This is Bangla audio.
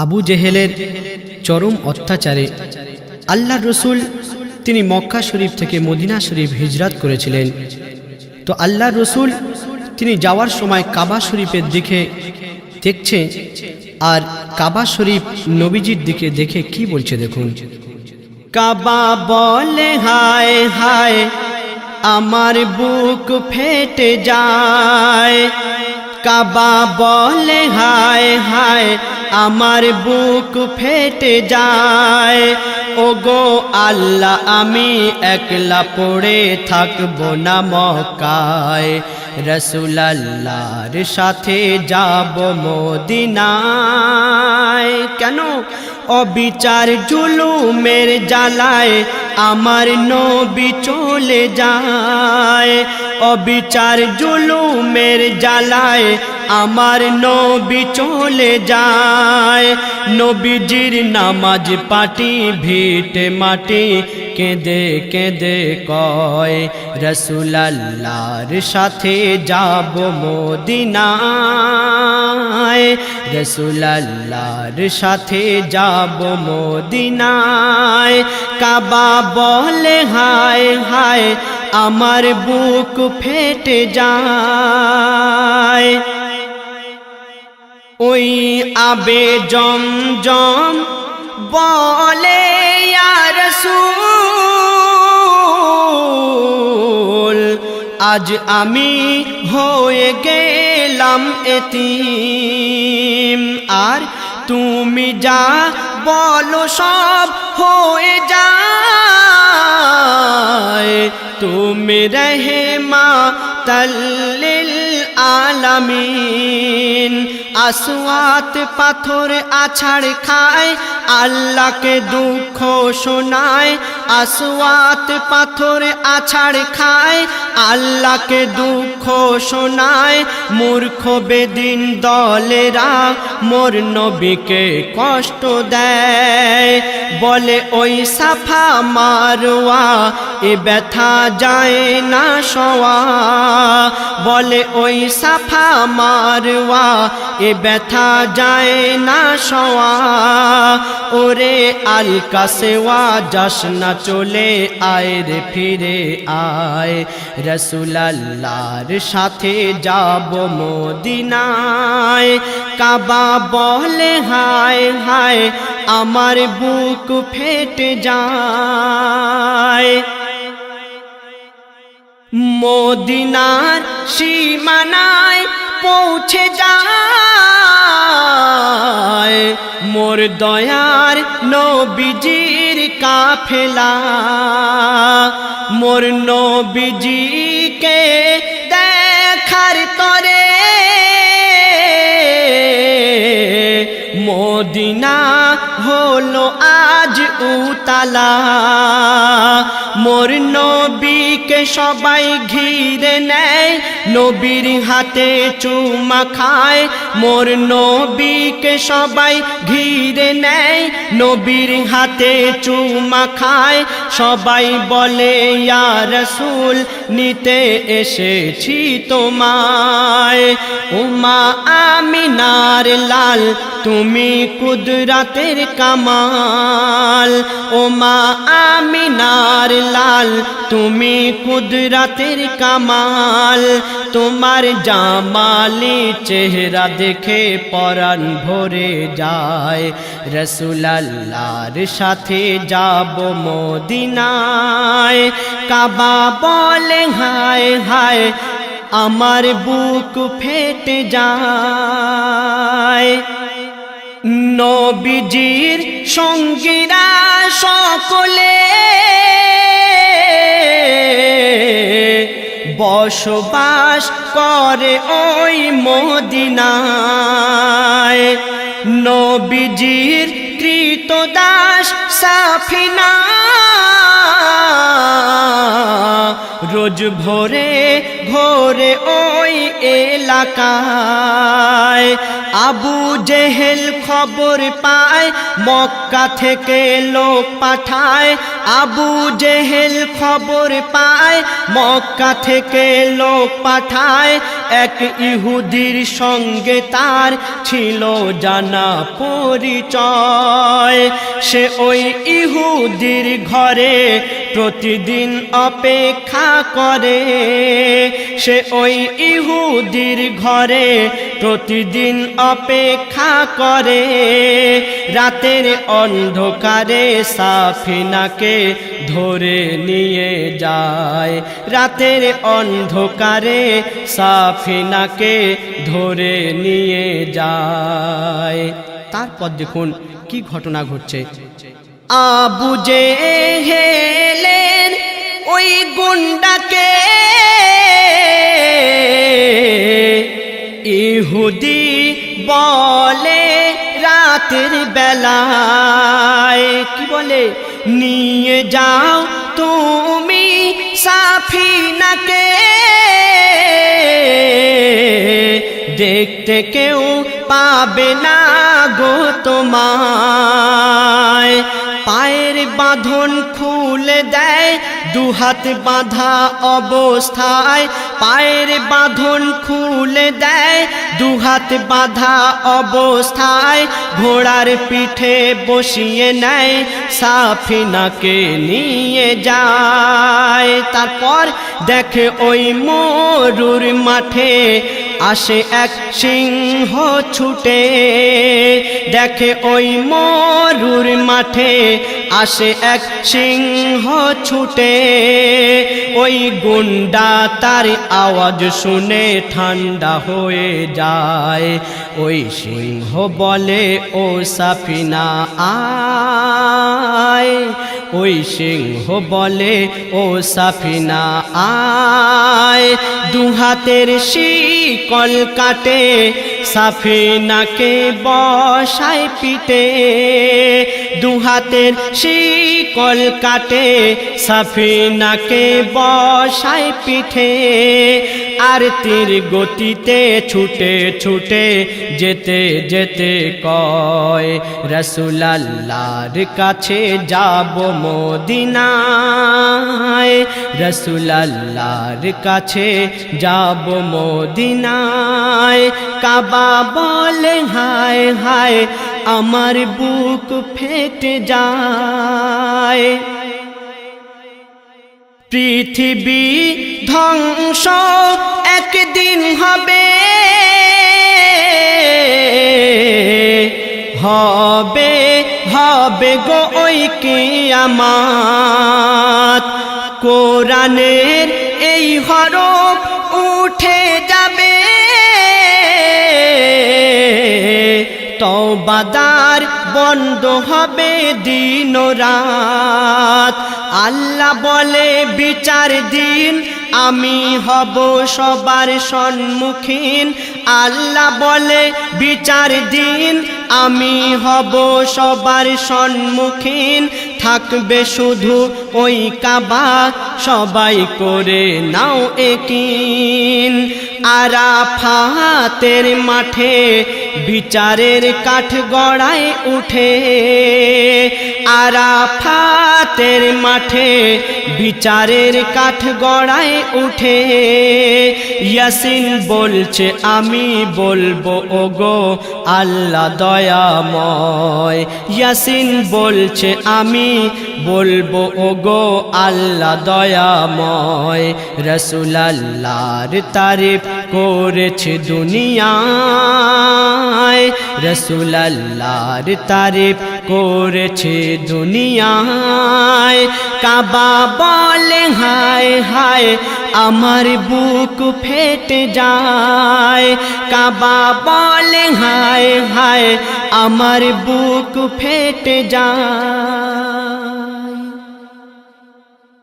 আবু জেহেলের চরম অত্যাচারে আল্লাহর রসুল তিনি মক্কা শরীফ থেকে মদিনা শরীফ হিজরত করেছিলেন। তো আল্লাহর রসুল তিনি যাওয়ার সময় কাবা শরীফের দিকে দেখছে, আর কাবা শরীফ নবীজির দিকে দেখে কি বলছে দেখুন। কাবা বলে হায় হায় আমার বুক ফেটে যায়, কাবা বলে হায় হায় আমার বুক ফেটে যায়। ওগো আল্লাহ আমি একলা পড়ে থাকবো না মক্কায়, রাসূলুল্লাহর সাথে যাব মদিনায়। কেন? অবিচার জুলুমের জ্বালায় আমার নবী চলে যায়, অবিচার জুলুমের জ্বালায় আমার নবী চলে যায়। নবীজির নামাজ পাটি ভিটে মাটি কেঁদে কেঁদে কয়, রাসূলুল্লাহর সাথে যাব মদিনায়, রাসূলুল্লাহর সাথে যাব মদিনায়। কাবা বলে হায় হায় আমার বুক ফেটে যায়। ওই আবে জমজম বলে ইয়া রাসূল আজ আমি হয়ে গেলাম এতিম, আর তুমি যা বলো সব হয়ে যায়। তুমি রাহমাতাল লিল আলামিন, আসওয়াত পাথর আছাড় খায় আল্লাহকে দুঃখ শোনায়, আসওয়াত পাথর আছাড় খায় আল্লাহকে দুঃখ শোনায়। মূর্খ বেদিন দলেরা মোর নবীকে কষ্ট দেয়, বলে ওই সাফা মারওয়া এ ব্যথা যায় না সওয়া, বলে ওই সাফা মারওয়া এ ব্যথা যায় না সওয়া। ওরে আল কাসেওয়া যাস না চলে আয় রে ফিরে আয়, রাসূলুল্লাহর সাথে যাব মদিনায়। কাবা বলে হায় হায় আমার বুক ফেটে যায়। মদিনার সীমানায় পৌঁছে যায় মোর দয়ার নবীজির কাফেলা, মোর নবীজিকে দেখার তরে মদিনা হলো আজ উতালা। মোর নবীকে সবাই ঘিরে নেয়, নবীর হাতে চুমা খায়, মোর নবীকে সবাই ঘিরে নেয়, নবীর হাতে চুমা খায়। সবাই বলে ইয়া রাসূল নিতে এসেছি তোমায়, ওমা আমিনার লাল তুমি কুদরতের কামাল, ওমা আমিনার লাল তুমি কুদরতের কামাল। তোমার জামালি চেহারা দেখে পরাণ ভরে যায়, রাসূলুল্লাহর সাথে যাব মদিনায়। কাবা বলে হায় হায় আমার বুক ফেটে যায়। নবীজির সঙ্গীরা সকলে বসবাস করে ওই মদিনায়, নবীজির কৃতদাস সাফিনা রোজ ভোরে ভোরে ওই এলাকায়। আবু জেহেল খবর পায় মক্কা থেকে লোক পাঠায়, আবু জেহেল খবর পায় মক্কা থেকে লোক পাঠায়। এক ইহুদির সঙ্গে তার ছিল জানা পরিচয়। সে ওই ইহুদির ঘরে প্রতিদিন অপেক্ষা করে, সে ওই ইহুদির ঘরে প্রতিদিন অপেক্ষা করে। রাতের অন্ধকারে সাফিনাকে ধরে নিয়ে যায়, রাতের অন্ধকারে সাফিনাকে ধরে নিয়ে যায়। তারপর দেখুন কি ঘটনা ঘটছে। আবু জেহেলের ওই গুন্ডাকে ইহুদি বলে রাতের বেলায়, কি বলে, নিয়ে যাও তুমি সাফিনাকে, দেখতে কেউ পাবে না গো তোমায়। পায়ের বাঁধন খুলে দেয় দুহাত বাঁধা অবস্থায়, পায়ের বাঁধন খুলে দেয় দুহাত বাঁধা অবস্থায়। ঘোড়ার পিঠে বসিয়ে নেয় সাফিনাকে নিয়ে যায়। তারপর দেখে ওই মরুর মাঠে আসে এক সিংহ ছুটে, দেখে ওই মরুর মাঠে আসে এক সিংহ ছুটে। ওই গুন্ডা তার আওয়াজ শুনে ঠান্ডা হয়ে যায়। ওই সিংহ বলে ও সাফিনা আয়, ওই সিংহ বলে ও সাফিনা আয়। দুহাতের শিকল কাটে সাফিনাকে বসায় পিঠে, দুহাতের শিকল কাটে সাফিনাকে বসায় পিঠে। আর তীর গতিতে ছুটে ছুটে যেতে যেতে কয় রাসূল আল্লাহর কাছে যাব মদিনায়, রাসূল আল্লাহর কাছে যাব মদিনায়। কাবা বলে হায় হায় আমার বুক ফেটে যায়। পৃথিবী ধ্বংস একদিন হবে, হবে হবে গো ওই কিয়ামত। কোরআনের এই হরফ উঠে যাবে, তওবাদার বন্ধ হবে দিন রাত। আল্লাহ বলে বিচার দিন আমি হব সবার সম্মুখীন, আল্লাহ বলে বিচার দিন আমি হব সবার সম্মুখীন। থাকবে শুধু ওই কাবা সবাই করে নাও একিন। আরাফাতের মাঠে বিচারের কাঠ গড়ায় উঠে, আরাফাতের মাঠে বিচারের কাঠ গড়ায় উঠে। ইয়াসিন বলছে আমি বলবো ওগো আল্লাহ দয়াময়, ইয়াসিন বলছে আমি বলবো ওগো আল্লাহ দয়াময়। রাসূল আল্লাহর তারিফ করেছে দুনিয়ায়, রাসূল আল্লাহর তারিফ করেছে দুনিয়ায়। কাবা বলে হায় হায় আমার বুক ফেটে যায়, কাবা বলে হায় হায় আমার বুক ফেটে যায়।